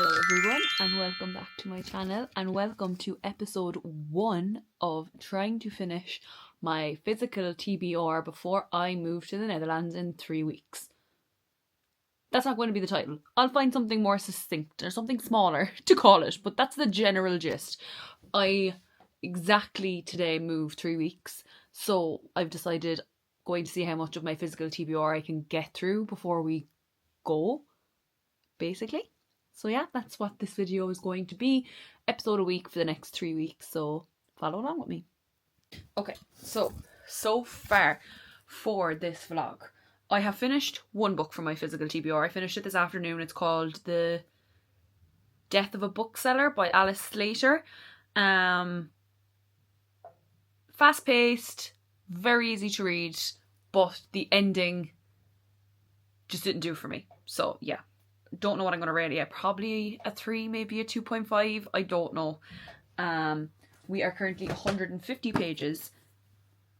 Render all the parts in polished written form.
Hello everyone and welcome back to my channel and welcome to episode 1 of trying to finish my physical TBR before I move to the Netherlands in 3 weeks. That's not going to be the title. I'll find something more succinct or something smaller to call it, but that's the general gist. I exactly today move 3 weeks, so I've decided going to see how much of my physical TBR I can get through before we go, basically. So yeah, that's what this video is going to be. Episode a week for the next 3 weeks, so follow along with me. Okay, so far for this vlog, I have finished one book from my physical TBR. I finished it this afternoon. It's called The Death of a Bookseller by Slater. Fast-paced, very easy to read, but the ending just didn't do for me. So yeah. Don't know what I'm going to rate it yet. Probably a 3, maybe a 2.5. I don't know. We are currently 150 pages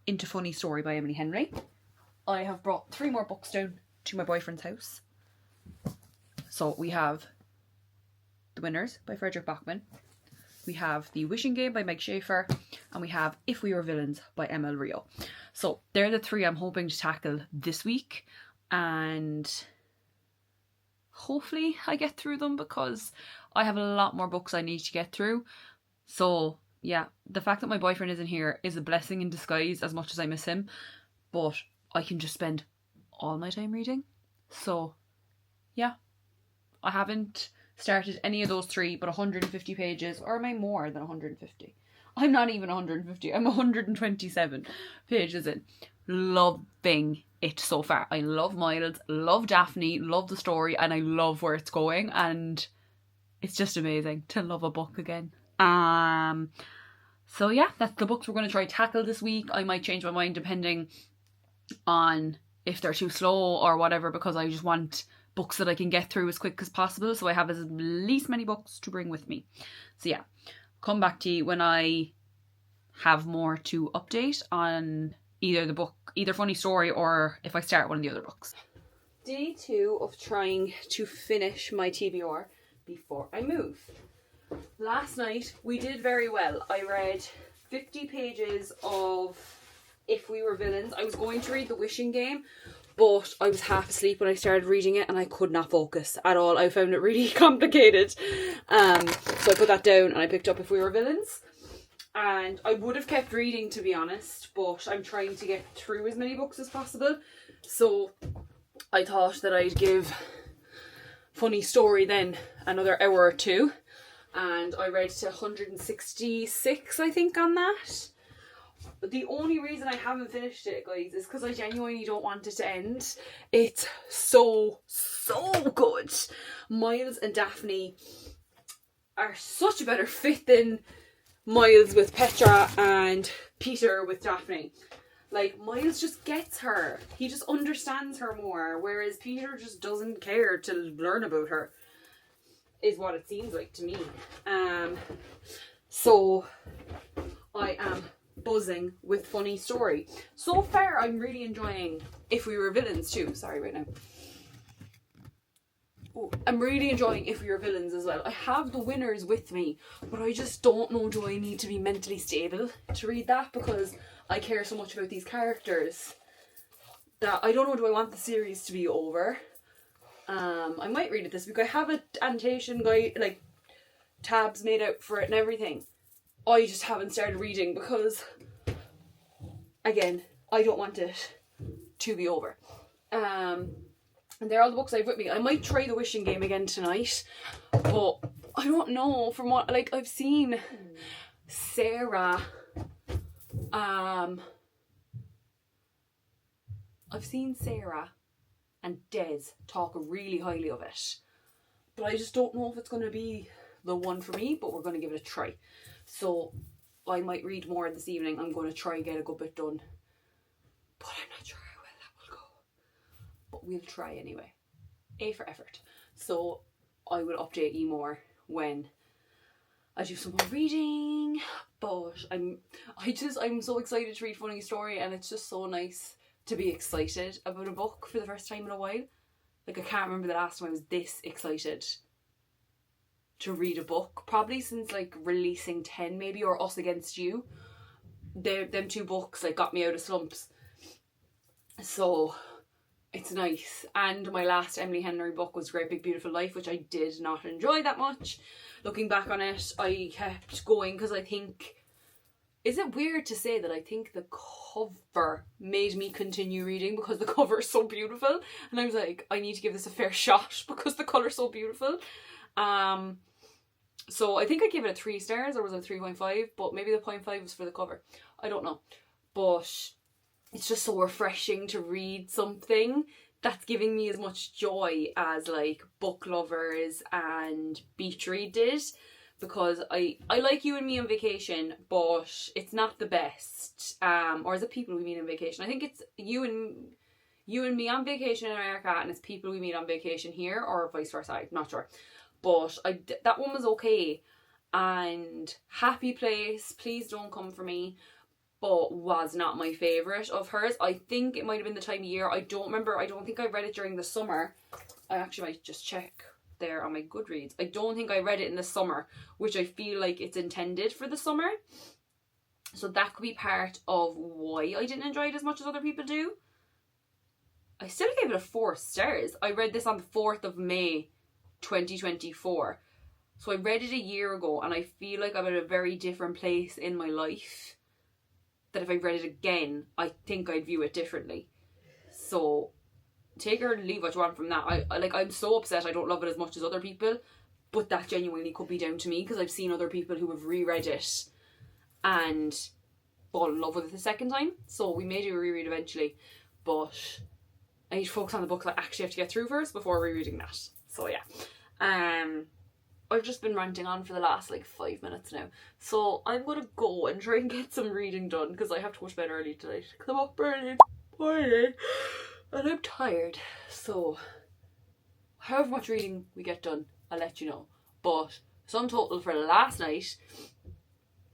into Funny Story by Emily Henry. I have brought 3 more books down to my boyfriend's house. So we have The Winners by Frederick Bachman. We have The Wishing Game by Meg Schaefer. And we have If We Were Villains by Emma Rio. So they're the 3 I'm hoping to tackle this week. And hopefully I get through them because I have a lot more books I need to get through. So yeah, the fact that my boyfriend isn't here is a blessing in disguise as much as I miss him. But I can just spend all my time reading. So yeah, I haven't started any of those 3, but 150 pages, or am I more than 150? I'm not even 150, I'm 127 pages in. Loving it so far. I love Miles, love Daphne, love the story, and I love where it's going, and it's just amazing to love a book again. So yeah, that's the books we're going to try to tackle this week. I might change my mind depending on if they're too slow or whatever, because I just want books that I can get through as quick as possible, so I have as least many books to bring with me. So yeah, come back to you when I have more to update on either the book, either Funny Story, or if I start one of the other books. Day 2 of trying to finish my TBR before I move. Last night we did very well. I read 50 pages of If We Were Villains. I was going to read The Wishing Game, but I was half asleep when I started reading it and I could not focus at all. I found it really complicated. So I put that down and I picked up If We Were Villains. And I would have kept reading, to be honest, but I'm trying to get through as many books as possible. So I thought that I'd give Funny Story then another hour or 2. And I read to 166, I think, on that. But the only reason I haven't finished it, guys, is because I genuinely don't want it to end. It's so good. Miles and Daphne are such a better fit than Miles with Petra and Peter with Daphne. Like, Miles just gets her. He just understands her more, whereas Peter just doesn't care to learn about her, is what it seems like to me. So I am buzzing with Funny Story. So far I'm really enjoying If We Were Villains too. Sorry right now. I'm really enjoying If We Were Villains as well. I have The Winners with me, but I just don't know, do I need to be mentally stable to read that, because I care so much about these characters that I don't know, do I want the series to be over? I might read it this week. I have an annotation guide, like tabs made out for it and everything. I just haven't started reading because, again, I don't want it to be over. And they're all the books I have with me. I might try The Wishing Game again tonight, but I don't know. From what, like, I've seen Sarah, and Des talk really highly of it, but I just don't know if it's going to be the one for me, but we're going to give it a try. So I might read more this evening. I'm going to try and get a good bit done, but I'm not sure how well that will go. But we'll try anyway. A for effort. So I will update you more when I do some more reading. But I'm so excited to read Funny Story, and it's just so nice to be excited about a book for the first time in a while. Like, I can't remember the last time I was this excited to read a book, probably since like Releasing 10 maybe, or Us Against You. Them two books like got me out of slumps. So it's nice. And my last Emily Henry book was Great Big Beautiful Life, which I did not enjoy that much. Looking back on it, I kept going because I think, is it weird to say that I think the cover made me continue reading because the cover is so beautiful, and I was like, I need to give this a fair shot because the colour's so beautiful. So I think I gave it a 3 stars, or was it 3.5, but maybe the 0.5 was for the cover. I don't know. But it's just so refreshing to read something that's giving me as much joy as like Book Lovers and Beach Read did. Because I like You and Me on Vacation, but it's not the best. Or is it People We Meet on Vacation? I think it's You and Me on Vacation in America, and it's People We Meet on Vacation here, or vice versa. I'm not sure. But that one was okay. And Happy Place, Please Don't Come For Me, but was not my favourite of hers. I think it might have been the time of year. I don't remember. I don't think I read it during the summer. I actually might just check there on my Goodreads. I don't think I read it in the summer, which I feel like it's intended for the summer. So that could be part of why I didn't enjoy it as much as other people do. I still gave it a 4 stars. I read this on the 4th of May 2024. So I read it a year ago, and I feel like I'm at a very different place in my life, that if I read it again, I think I'd view it differently. So take or leave what you want from that. I'm so upset I don't love it as much as other people, but that genuinely could be down to me, because I've seen other people who have reread it and fall in love with it the second time. So we may do a reread eventually, but I need to focus on the books I actually have to get through first before rereading that. So yeah. I've just been ranting on for the last like 5 minutes now. So I'm gonna go and try and get some reading done, because I have to go to bed early tonight. Because I'm up early in the morning and I'm tired. So however much reading we get done, I'll let you know. But sum total for last night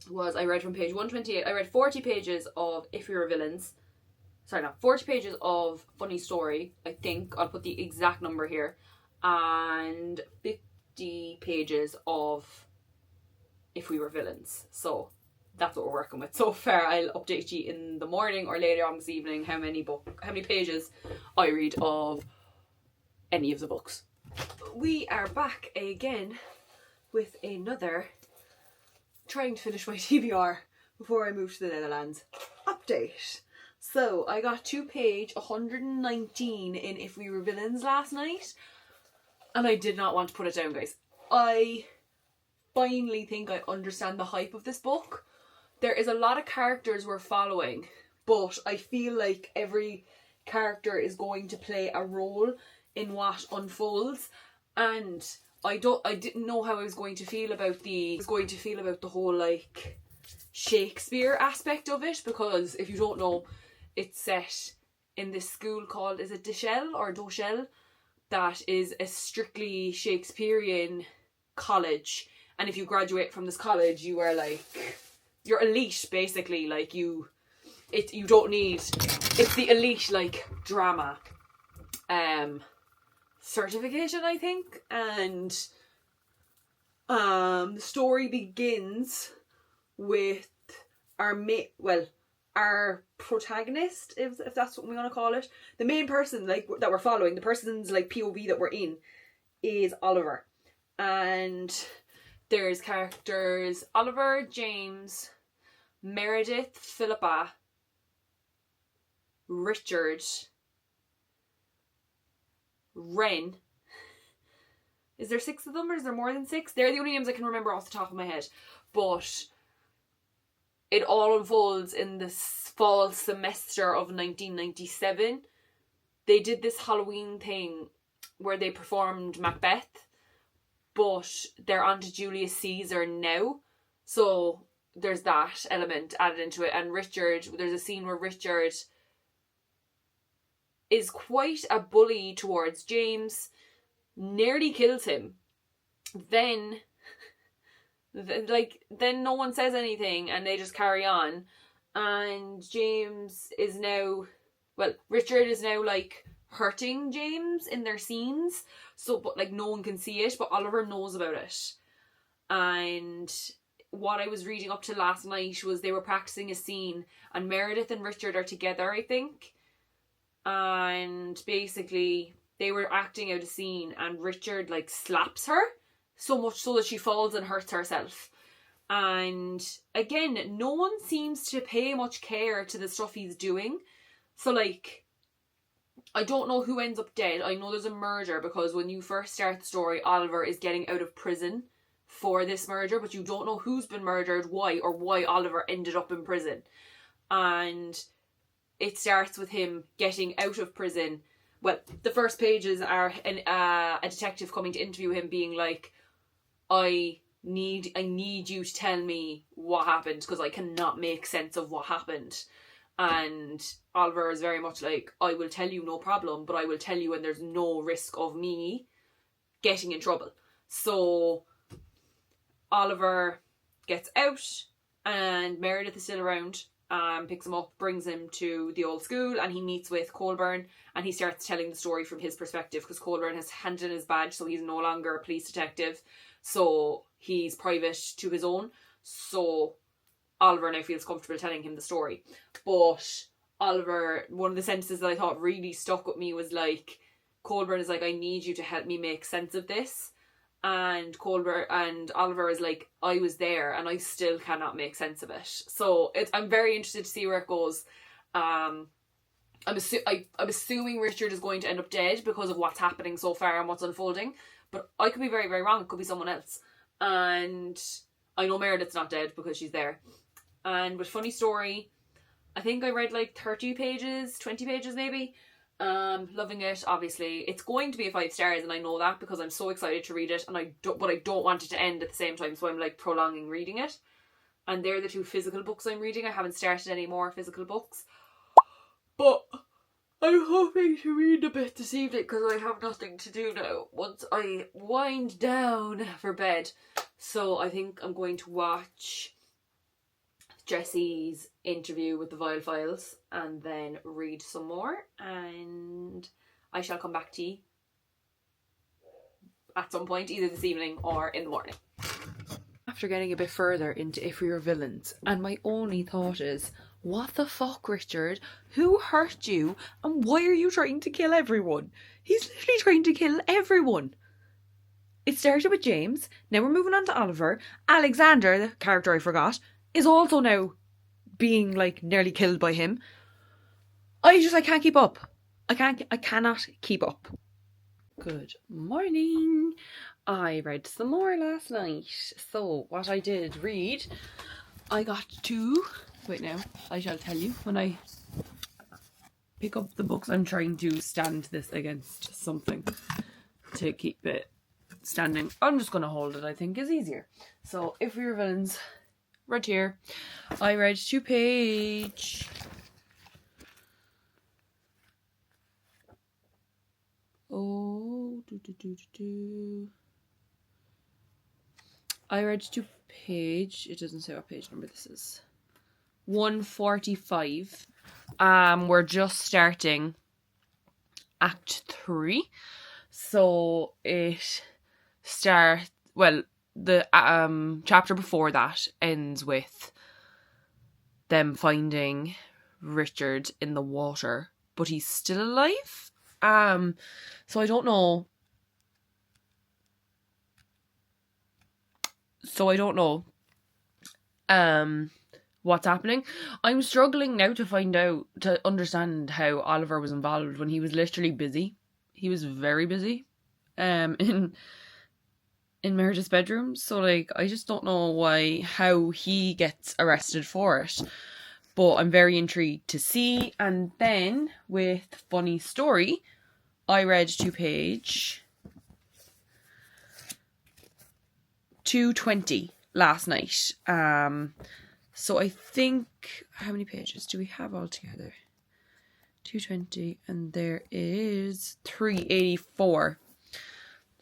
was, I read from page 128. I read 40 pages of If We Were Villains. Sorry, not 40 pages of Funny Story, I think. I'll put the exact number here. And 50 pages of If We Were Villains. So that's what we're working with so far. I'll update you in the morning or later on this evening how many pages I read of any of the books. We are back again with another trying to finish my TBR before I move to the Netherlands update. So I got to page 119 in If We Were Villains last night, and I did not want to put it down, guys. I finally think I understand the hype of this book. There is a lot of characters we're following, but I feel like every character is going to play a role in what unfolds, and I didn't know how I was going to feel about the whole like Shakespeare aspect of it, because if you don't know, it's set in this school called, is it Doshel, that is a strictly Shakespearean college, and if you graduate from this college, you are like, you're elite basically. Like you don't need, it's the elite like drama certification, I think. And the story begins with our protagonist, if that's what we want to call it. The main person like that we're following, the person's like POV that we're in, is Oliver. And there's characters Oliver, James, Meredith, Philippa, Richard, Ren. Is there 6 of them, or is there more than 6? They're the only names I can remember off the top of my head. But it all unfolds in this fall semester of 1997. They did this Halloween thing where they performed Macbeth, but they're on to Julius Caesar now. So there's that element added into it. And Richard, there's a scene where Richard is quite a bully towards James, nearly kills him. Then no one says anything and they just carry on. And Richard is now like hurting James in their scenes. So, but like no one can see it, but Oliver knows about it. And what I was reading up to last night was they were practicing a scene, and Meredith and Richard are together, I think. And basically they were acting out a scene, and Richard like slaps her so much so that she falls and hurts herself. And again, no one seems to pay much care to the stuff he's doing. So like, I don't know who ends up dead. I know there's a murder because when you first start the story, Oliver is getting out of prison for this murder, but you don't know who's been murdered, why, or why Oliver ended up in prison. And it starts with him getting out of prison. Well, the first pages are a detective coming to interview him, being like, I need you to tell me what happened because I cannot make sense of what happened. And Oliver is very much like, I will tell you, no problem, but I will tell you when there's no risk of me getting in trouble. So Oliver gets out and Meredith is still around, picks him up, brings him to the old school, and he meets with Colburn, and he starts telling the story from his perspective because Colburn has handed in his badge, so he's no longer a police detective, so he's private to his own. So Oliver now feels comfortable telling him the story. But Oliver, one of the sentences that I thought really stuck with me was like, Colburn is like, I need you to help me make sense of this. And Oliver is like, I was there and I still cannot make sense of it. So I'm very interested to see where it goes. I'm assuming Richard is going to end up dead because of what's happening so far and what's unfolding. But I could be very, very wrong. It could be someone else. And I know Meredith's not dead because she's there. And with Funny Story, I think I read like 30 pages, 20 pages maybe. Loving it, obviously. It's going to be a 5 stars, and I know that because I'm so excited to read it, but I don't want it to end at the same time, so I'm like prolonging reading it. And they're the 2 physical books I'm reading. I haven't started any more physical books, but I'm hoping to read a bit this evening because I have nothing to do now once I wind down for bed. So I think I'm going to watch Jesse's interview with the Vile Files and then read some more, and I shall come back to you at some point, either this evening or in the morning. After getting a bit further into If We Were Villains, and my only thought is, what the fuck, Richard? Who hurt you, and why are you trying to kill everyone? He's literally trying to kill everyone. It started with James, now we're moving on to Oliver. Alexander, the character I forgot, is also now being like nearly killed by him. I can't keep up. I cannot keep up. Good morning. I read some more last night. So what I did read, I got to, wait now, I shall tell you when I pick up the books. I'm trying to stand this against something to keep it standing. I'm just going to hold it, I think is easier. So If We Were Villains, right here. I read to page... I read to page... It doesn't say what page number this is. 145. We're just starting Act 3. So it starts... Well, the chapter before that ends with them finding Richard in the water, but he's still alive. So I don't know. What's happening. I'm struggling now to understand how Oliver was involved when he was literally busy. He was very busy. In Meredith's bedroom, so like I just don't know how he gets arrested for it, but I'm very intrigued to see. And then with Funny Story, I read to page 220 last night. So I think, how many pages do we have altogether? 220, and there is 384.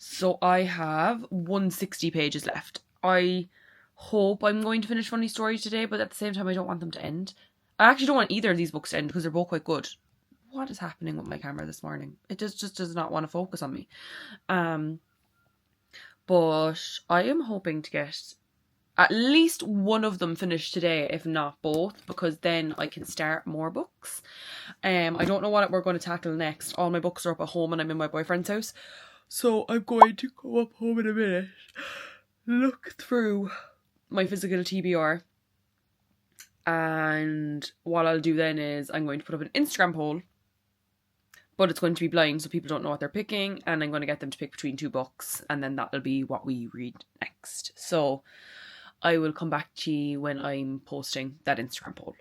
So I have 160 pages left. I hope I'm going to finish Funny Story today, but at the same time I don't want them to end. I actually don't want either of these books to end because they're both quite good. What is happening with my camera this morning? It just does not want to focus on me. But I am hoping to get at least one of them finished today, if not both, because then I can start more books. I don't know what we're going to tackle next. All my books are up at home and I'm in my boyfriend's house. So I'm going to go up home in a minute, look through my physical TBR. And what I'll do then is I'm going to put up an Instagram poll, but it's going to be blind so people don't know what they're picking, and I'm going to get them to pick between 2 books, and then that'll be what we read next. So I will come back to you when I'm posting that Instagram poll.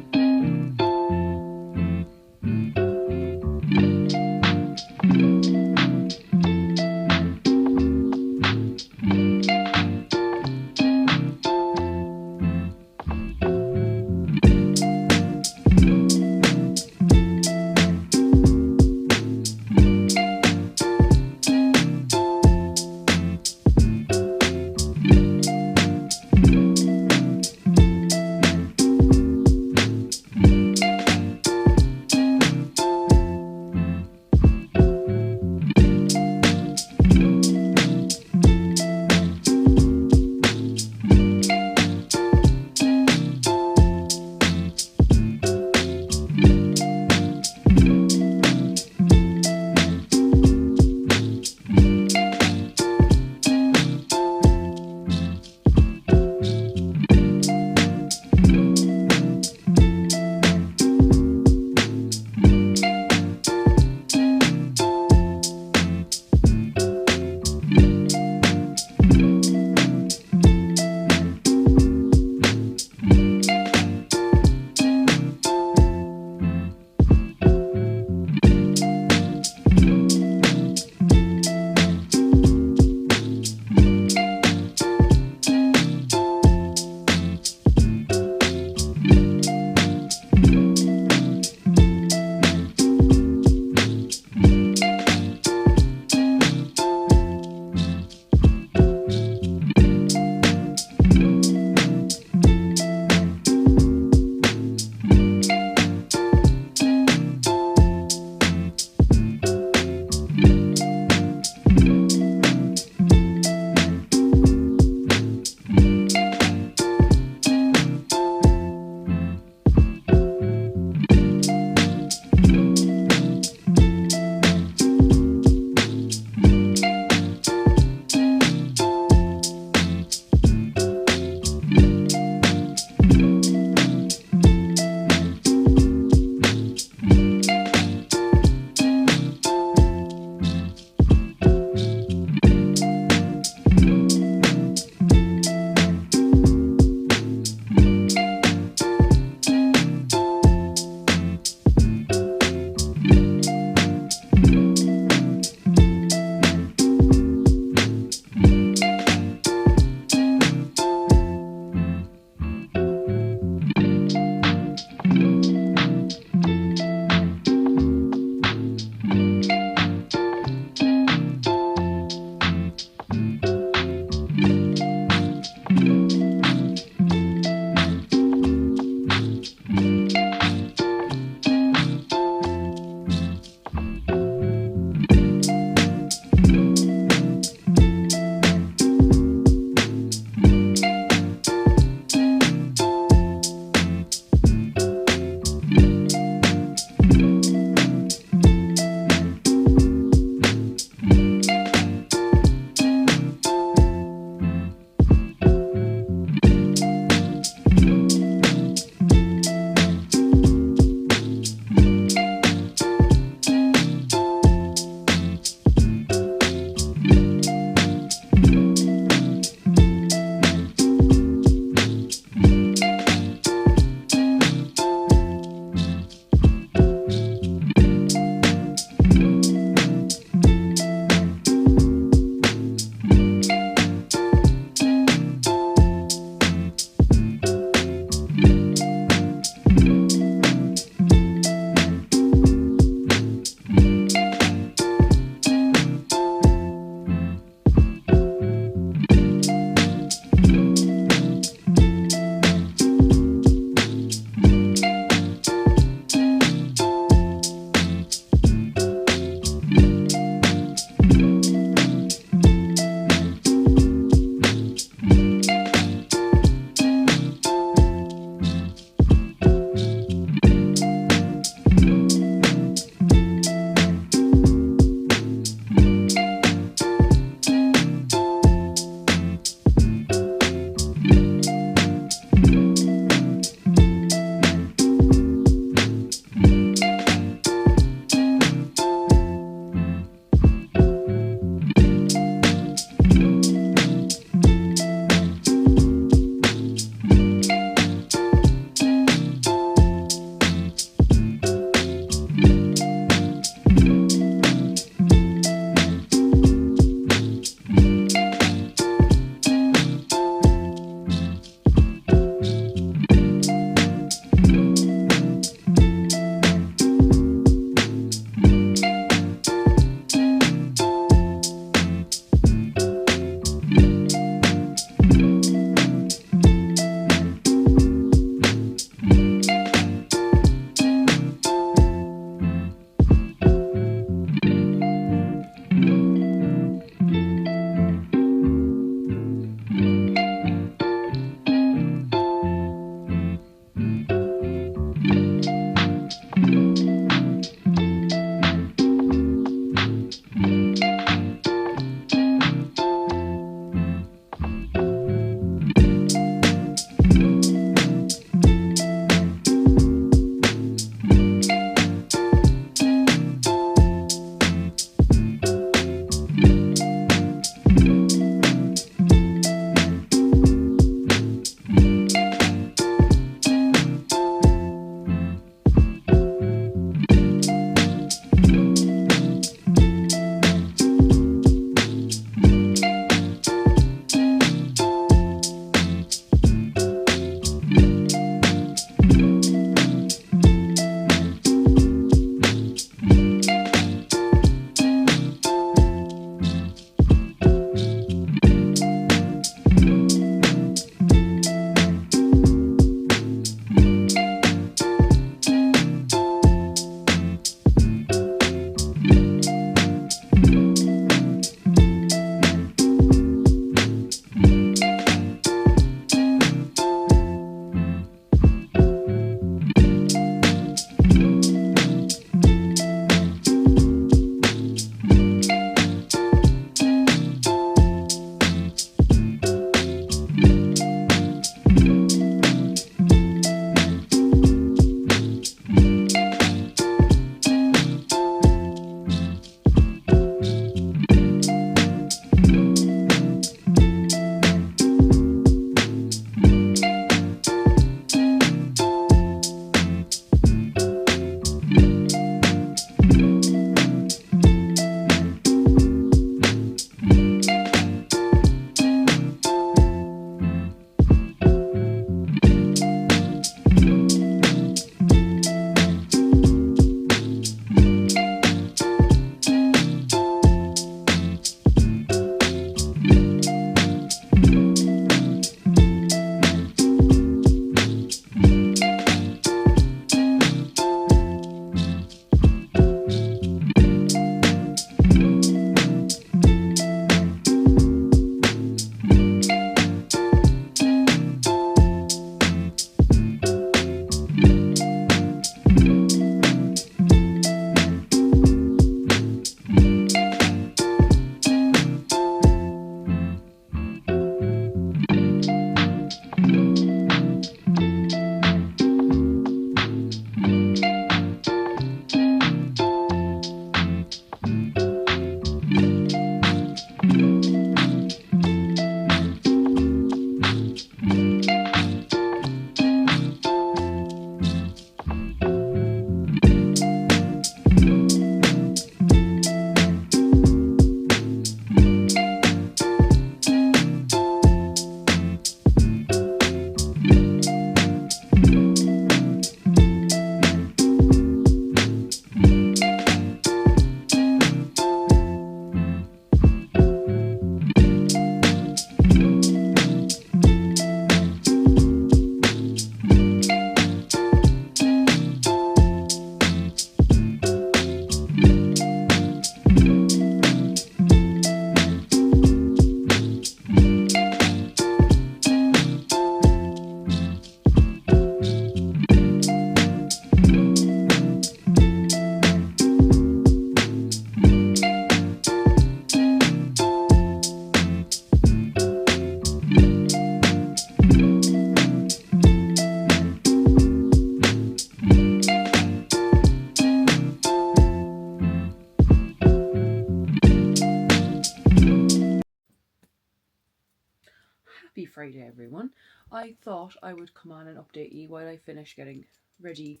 Friday, everyone. I thought I would come on and update you while I finish getting ready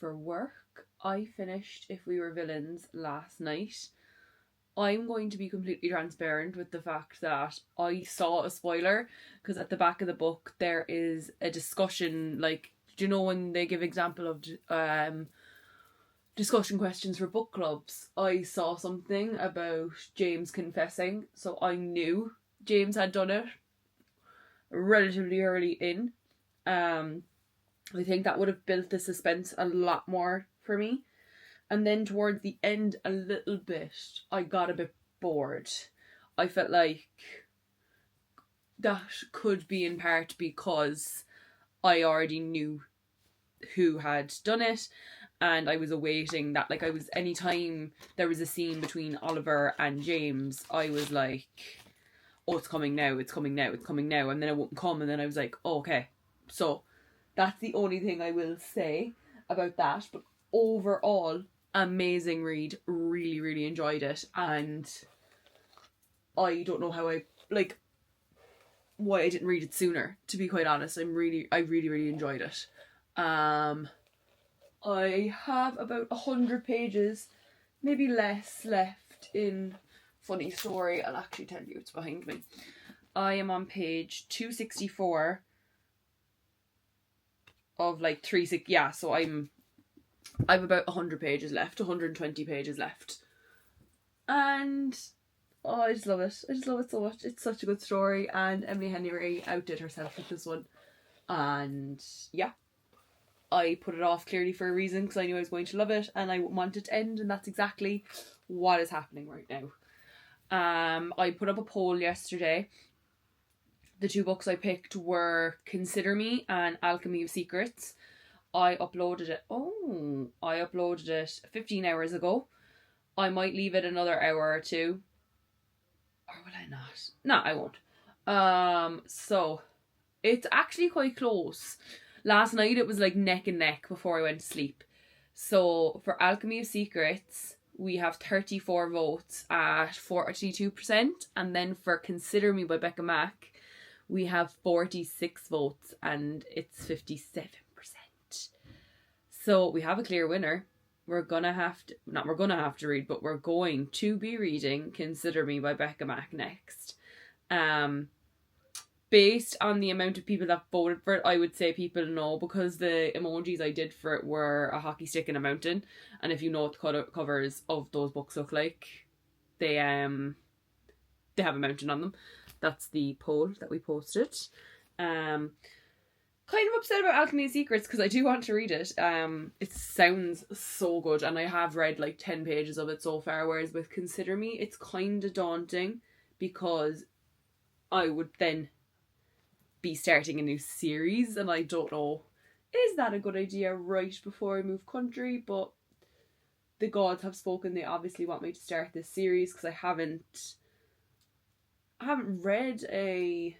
for work. I finished If We Were Villains last night. I'm going to be completely transparent with the fact that I saw a spoiler, because at the back of the book there is a discussion, like, do you know when they give example of discussion questions for book clubs? I saw something about James confessing, so I knew James had done it relatively early in. I think that would have built the suspense a lot more for me. And then towards the end a little bit, I got a bit bored. I felt like that could be in part because I already knew who had done it, and I was awaiting that. Like, anytime there was a scene between Oliver and James, I was like, oh, it's coming now, it's coming now, it's coming now, and then it wouldn't come, and then I was like, oh, okay. So that's the only thing I will say about that. But overall, amazing read. Really, really enjoyed it, and I don't know how why I didn't read it sooner, to be quite honest. I really, really enjoyed it. I have about 100 pages, maybe less, left in Funny Story. I'll actually tell you, it's behind me. I am on page 264 of like 360. Yeah, so I've about 100 pages left, 120 pages left. And I just love it. I just love it so much. It's such a good story, and Emily Henry outdid herself with this one. And yeah, I put it off clearly for a reason, because I knew I was going to love it and I want it to end, and that's exactly what is happening right now. I put up a poll yesterday. The two books I picked were Consider Me and Alchemy of Secrets. I uploaded it 15 hours ago. I might leave it another hour or two. Or will I not? No, I won't. So it's actually quite close. Last night it was like neck and neck before I went to sleep. So for Alchemy of Secrets, we have 34 votes at 42%. And then for Consider Me by Becka Mack, we have 46 votes and it's 57%. So we have a clear winner. We're going to be reading Consider Me by Becka Mack next. Based on the amount of people that voted for it, I would say people know, because the emojis I did for it were a hockey stick and a mountain. And if you know what the covers of those books look like, they have a mountain on them. That's the poll that we posted. Kind of upset about Alchemy of Secrets, because I do want to read it. It sounds so good, and I have read like 10 pages of it so far, whereas with Consider Me, it's kind of daunting, because I would then be starting a new series, and I don't know, is that a good idea right before I move country? But the gods have spoken. They obviously want me to start this series, because I haven't read a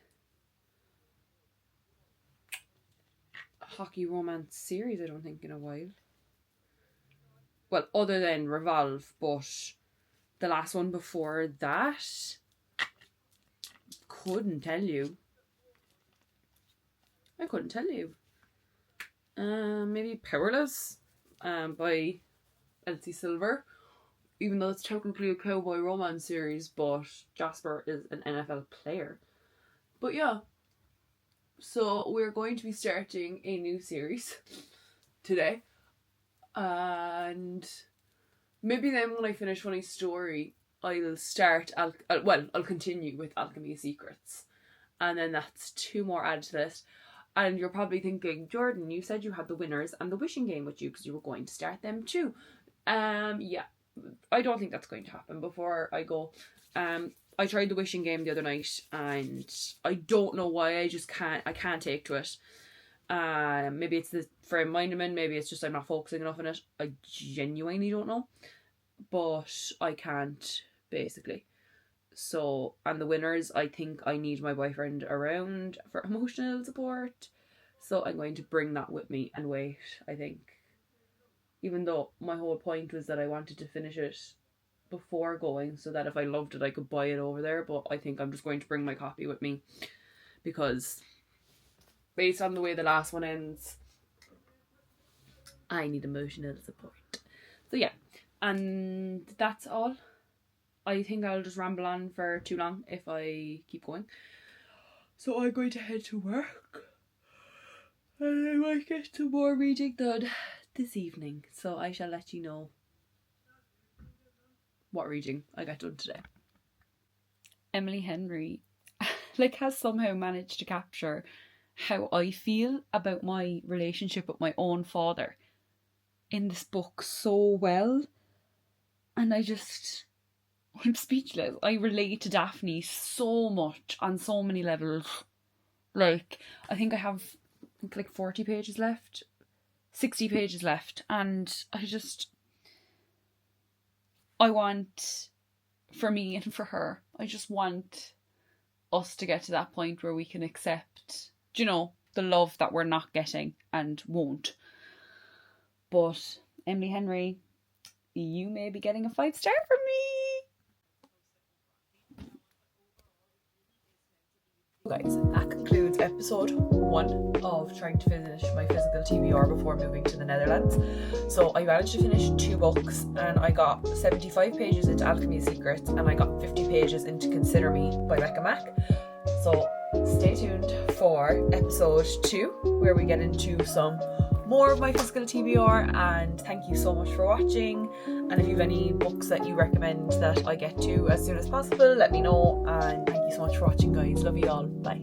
hockey romance series, I don't think, in a while. Well, other than Revolve, but the last one before that, couldn't tell you. I couldn't tell you. Maybe Powerless by Elsie Silver, even though it's technically a cowboy romance series, but Jasper is an NFL player. But yeah, so we're going to be starting a new series today, and maybe then when I finish Funny Story, I'll I'll continue with Alchemy of Secrets, and then that's 2 more added to this. And you're probably thinking, Jordan, you said you had the winners and the wishing game with you, because you were going to start them too. Yeah, I don't think that's going to happen. Before I go, I tried the wishing game the other night, and I don't know why, I can't take to it. Maybe it's the frame of mind I'm in, maybe it's just I'm not focusing enough on it. I genuinely don't know, but I can't, basically. So, and the winners, I think I need my boyfriend around for emotional support, so I'm going to bring that with me and wait, I think. Even though my whole point was that I wanted to finish it before going, so that if I loved it I could buy it over there, but I think I'm just going to bring my copy with me, because based on the way the last one ends, I need emotional support. So yeah, and that's all. I think I'll just ramble on for too long if I keep going. So I'm going to head to work. And I might get some more reading done this evening. So I shall let you know what reading I got done today. Emily Henry has somehow managed to capture how I feel about my relationship with my own father in this book so well. And I'm speechless. I relate to Daphne so much on so many levels. I think I have 40 pages left, 60 pages left, and I want, for me and for her, I just want us to get to that point where we can accept, the love that we're not getting and won't. But Emily Henry, you may be getting a 5-star from me. Guys, that concludes episode 1 of trying to finish my physical TBR before moving to the Netherlands. So I managed to finish 2 books, and I got 75 pages into Alchemy Secrets, and I got 50 pages into Consider Me by Becka Mack. So stay tuned for episode 2, where we get into some more of my physical TBR, and thank you so much for watching. And if you have any books that you recommend that I get to as soon as possible, let me know, and thank you so much for watching, guys. Love you all. Bye.